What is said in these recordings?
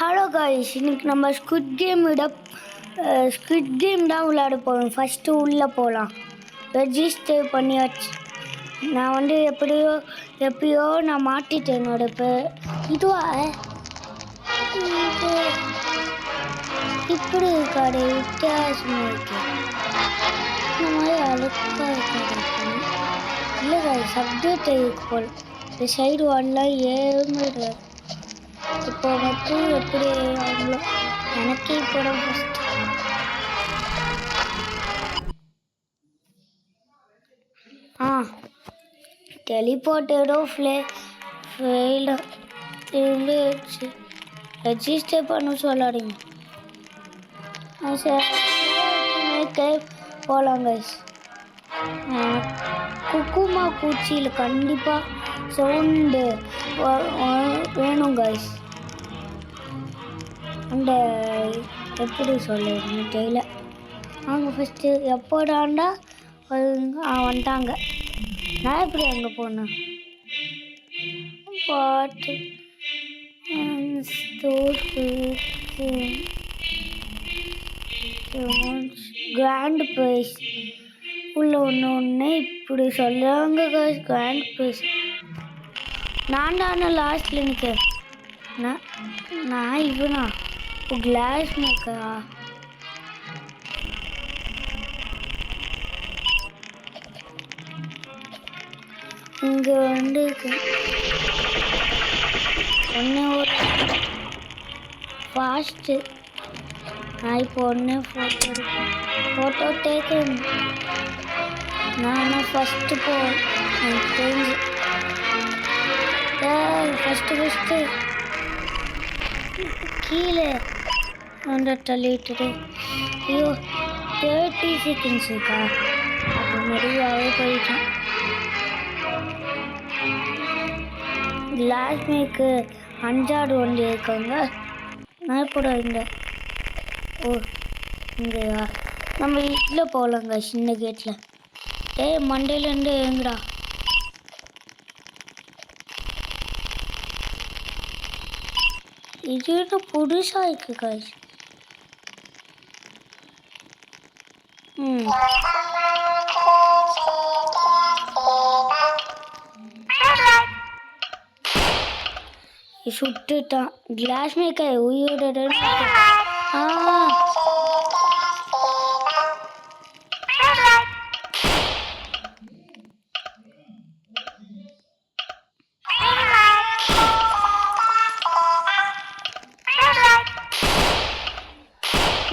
Hello guys, இன்னைக்கு நம்ம squid game தான் விளையாட போகிறோம். ஃபஸ்ட்டு உள்ளே போகலாம். ரெஜிஸ்டர் பண்ணியாச்சு. நான் எப்பயோ நான் மாட்டிட்டேன் என்னோட இதுவா இப்படி இருக்காது, வித்தியாசமாக இருக்கு. இந்த மாதிரி அழுக்காக இருக்காது. இல்லை காய்ஸ், அப்டேட் ஆகிருக்கு போல். இந்த சைடு வரலாம் ஏழுமே இப்போ மட்டும் எப்படி ஆகுங்களோ எனக்கே இப்போ ஃபஸ்ட். டெலிபோர்ட்டோ ஃபெயில்டு திரும்பி வச்சு ரெஜிஸ்டர் பண்ண சொல்லாதீங்க. சரி போகலாம் கைஸ். குக்குமா பூச்சியில் கண்டிப்பாக சவுண்டு வேணும் கைஸ். அந்த எப்படி சொல்லுங்க தெரியல. அவங்க ஃபஸ்ட்டு எப்போடாண்டா வந்துட்டாங்க. நான் எப்படி அங்கே போனேன் பாட்டு கிராண்ட் ப்ரைஸ் உள்ள ஒன்று இப்படி சொல்லுவாங்க கைஸ். கிராண்ட் ப்ரைஸ் நான் தானே லாஸ்ட்டில் நிற்கிறேன். நான் இவனா கிளாஸ் மேக்கரா? இங்கே ஒன்று ஒரு ஃபாஸ்ட்டு. நான் இப்போ ஃபோட்டோ டேக்கன். நான் ஃபஸ்ட்டு எனக்கு தெரிஞ்சு ஃபஸ்ட்டு கீழே வந்து தள்ளிட்டு. ஐயோ 30 செகண்ட்ஸ் இருக்கா? அப்போ நிறையாவே போயிட்டேன். கிளாஸ் மேக்கு 5 வண்டி இருக்காங்க. நான் கூட இங்கேயா நம்ம இதில் போகலாங்க. சின்ன கேட்டில் மண்டேலேருந்து எங்கடா? இது புதுசாக இருக்கு காய்ஸ். சுட்டுட்டான் கிளாஸ் மேக்கர் உயிரோட.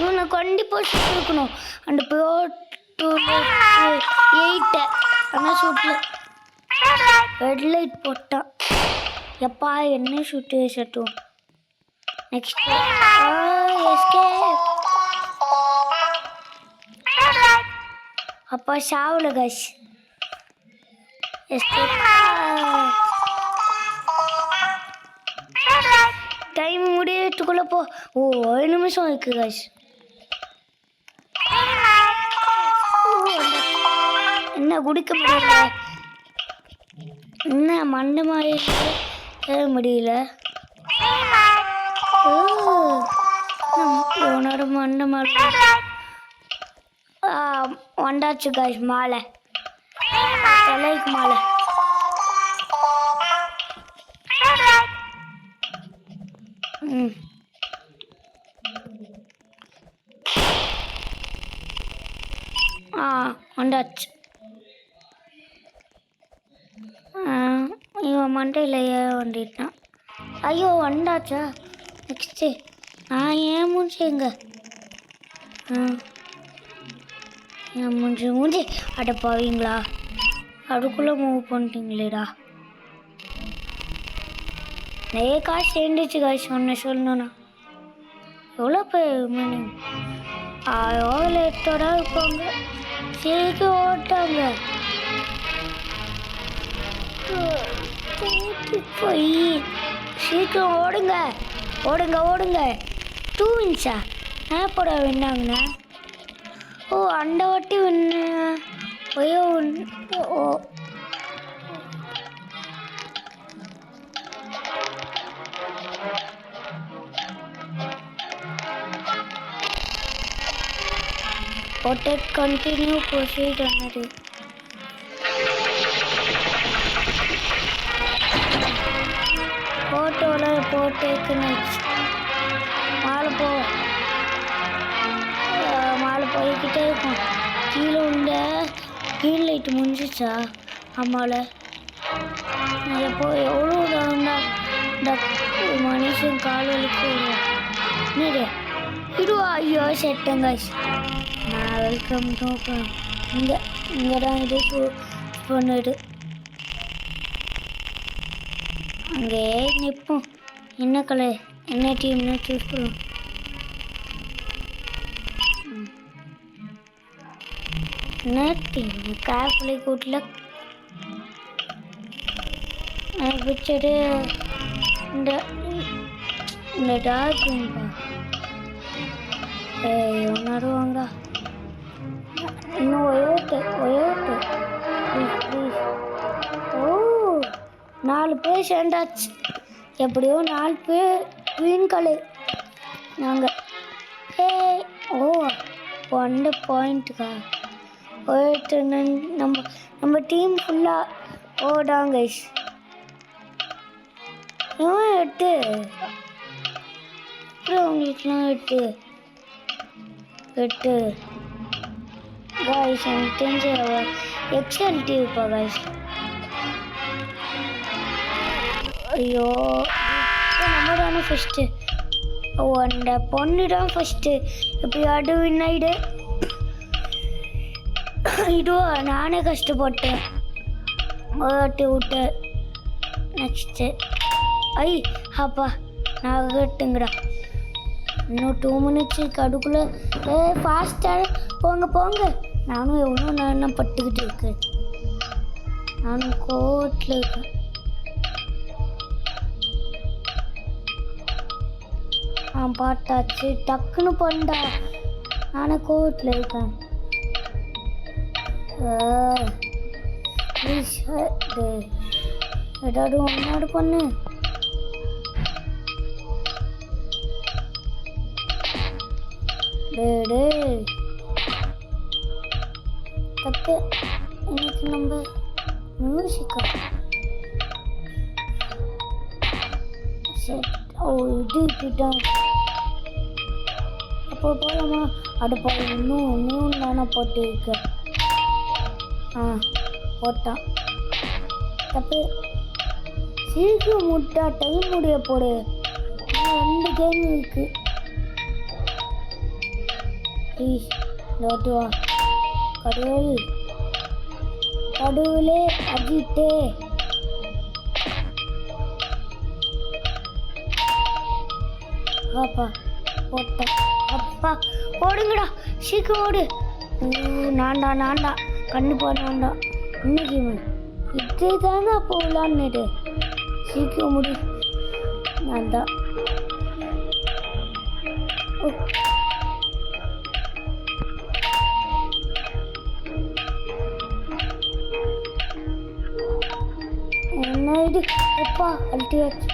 இவனை கண்டிப்பாக சுட்டுருக்கணும். அந்த ப்ரோ 8 ஆனால் சுட்டல. ரெட் லைட் போட்டான். எப்பா என்ன சுட்டு சட்டும். நெக்ஸ்ட் அப்பா சாவல கைஸ். டைம் முடியறதுக்குள்ள போ. 1 நிமிஷம் இருக்கு கைஸ். என்ன குடிக்க முடியல? என்ன மண்டை மாதிரி முடியல. இவனோட மண்டை மாதிரி வந்தாச்சு கைஸ். மாலை தலைக்கு மாலை. வந்தாச்சு. இவன் மண்டையில் வந்துட்டான். ஐயோ வந்தாச்சா? நெக்ஸ்ட்டு ஏன் மூஞ்சிங்க என் மூஞ்சி அட போவீங்களா? அதுக்குள்ளே மூவ் பண்ணிட்டீங்களேடா. நிறைய காசு சேர்ந்துச்சு காசு. ஒன்று சொல்லணும்னா எவ்வளோ பேர் மணி 8 இருப்பாங்க. சீக்கிரம் ஓட்டாங்க. சீக்கிரம் ஓடுங்க. 2 இன்ச்சா போட வேண்டாங்கண்ணா. அந்த வாட்டி protect continue proceed அன்னது போட்டோல போட்டேக்கு நெக்ஸ்ட் மாலை போய்கிட்டே இருக்கும். கீழே உண்ட கீழ் லைட்டு முடிஞ்சிச்சா அம்மாவில் எப்போ எவ்வளோ மனுஷன் கால் வலிக்கு என்னது இதுவா? ஐயோ செட்டங்க. நான் வெல்கம் டோக்கன் இங்கே தான் இது பண்ணுது. அங்கே நிற்போம். என்ன கலர் என்ன டீம்னு சூஸ் பண்ணுவோம். என்ன டீம் கேப்லி கூட்டில் எனக்கு பிடிச்சது இந்த டார்க்குங்கப்பா. ஒன்றாடுவாங்க இன்னும் ஒயோட்டு ப்ளீஸ். ஓ 4 பேர் சேர்ந்தாச்சு. எப்படியோ 4 பேர் க்ரீன் கலர் நாங்கள். ஓ 1 பாயிண்ட்டுக்கா ஒயிட்டு நம்ம டீம் ஃபுல்லாக ஓடாங்க. இவன் 8 அப்புறம் உங்களுக்குலாம் 8 காய்ஸ் எனக்கு தெரிஞ்ச எக்ஸல் டிவிப்பா காய்ஸ். ஐயோ நம்ம தானே ஃபஸ்ட்டு. அந்த பொண்ணு தான் ஃபஸ்ட்டு. எப்படியாடு வின் ஆயிடு. இதுவா நானே கஷ்டப்பட்டேன் ஓட்டி விட்டு. நெக்ஸ்ட்டு அப்பா நான் கட்டுங்கடா. இன்னும் 2 மினிட்ஸு கடுக்குள்ளே ஃபாஸ்ட்டாக போங்க. நானும் எவ்வளோ நேரம் பட்டுக்கிட்டு இருக்கேன். நானும் கோட்டில் இருக்கேன். பாட்டாச்சு டக்குன்னு பண்ணா. நானும் கோட்டில் இருக்கேன். ப்ளீஸ் ஏதாவது ஒன்னாடு பண்ணு. தப்பு இன்னைக்கு நம்ம மியூசிக்கா இது கிட்ட அப்போ போகலாமா? அடுப்பா இன்னும் நானே போட்டு இருக்கேன். போட்டான் தப்பு. சீக்கிரம் முட்டா டைம் முடிய போடு. 2 கேம் இருக்கு. ப்ளீஸ் வா. கடவுளே அஜித்தே அப்பா போட்டேன். அப்பா ஓடுங்கடா சீக்கிரம் ஓடு. நான்டா கண்ணு போடாண்டா. இன்னைக்கு இது தாங்க போகலான்னுட்டு சீக்கிரம் முடி. நான் தான் என்ன இது எப்பா அல்டியாச்சு.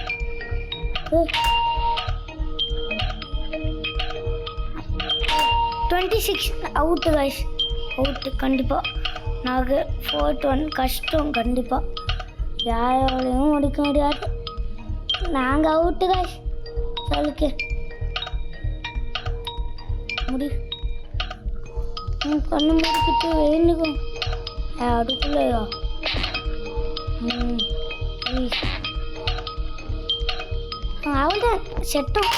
26 அவுட்டு கைஸ். அவுட்டு கண்டிப்பாக. நாங்கள் 4-1 கஷ்டம் கண்டிப்பாக. யாராலையும் முடிக்க முடியாது. நாங்கள் அவுட்டு கைஸ். சொல்லுக்கு முடி கண்ணு முடிக்கிட்டு வேணுக்கும் அடுக்குள்ளையா. அவ்வளோதான் செட்டும்.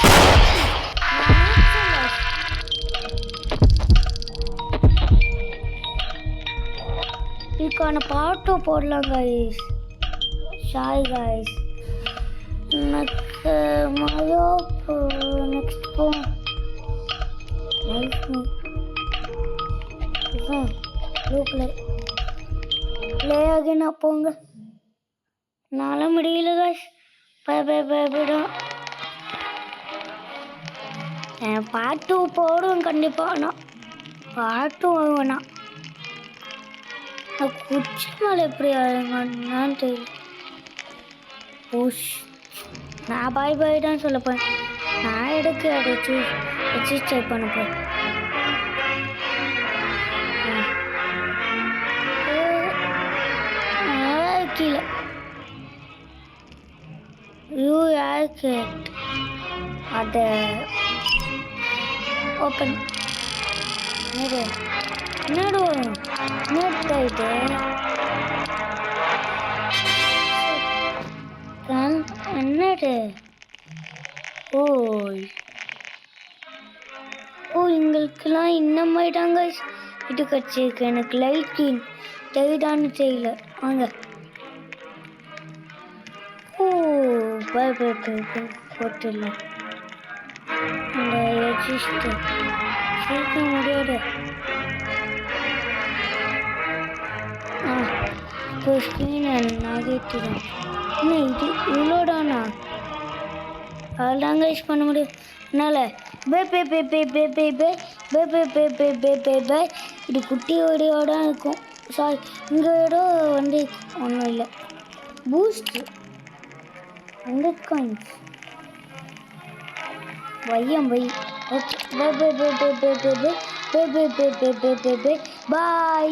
இதுக்கான பாட்டு போடலாம் கைஸ். ஷாய் கைஸ் எனக்கு மயோ நெக்ஸ்ட் போகும். ப்ளே ஆகினா போங்க. நாள முடியல கைஸ். பயப்படும். பாட்டு போடுவேன் கண்டிப்பாக. ஆனால் பாட்டு வாங்கினா குச்சி மேலே எப்படி ஆகுங்கன்னு தெரியல. நான் பாய் தான் சொல்ல போறேன். நான் எடுக்க அடிச்சு வச்சு செக் பண்ண போறேன். கீழே யூ ஆர்கேட் அதை ஓப்பன் என்னடு வரும் நெட் ஆயிட்டு என்னடு ஓய் ஓ எங்களுக்கெல்லாம் இந்த மாதிரி தாங்க இது கிடச்சிருக்கு எனக்கு லைட் கிரீன் தெரியுதான்னு தெரியல வாங்க ஓ பை போட்டுடலாம் இந்த எக்ஸிஸ்ட் சேர்க்க முடியாது இப்போ ஸ்க்ரீனை நகைட்டுதான் என்ன இது இவ்வளோதானா அதெல்லாம் யூஸ் பண்ண முடியும் அதனால் இது குட்டியோடையோட இருக்கும் சாரி இங்கோட வந்து ஒன்றும் இல்லை பூஸ்ட் 100 காயின்ஸ் வையம் வை ஓகே பை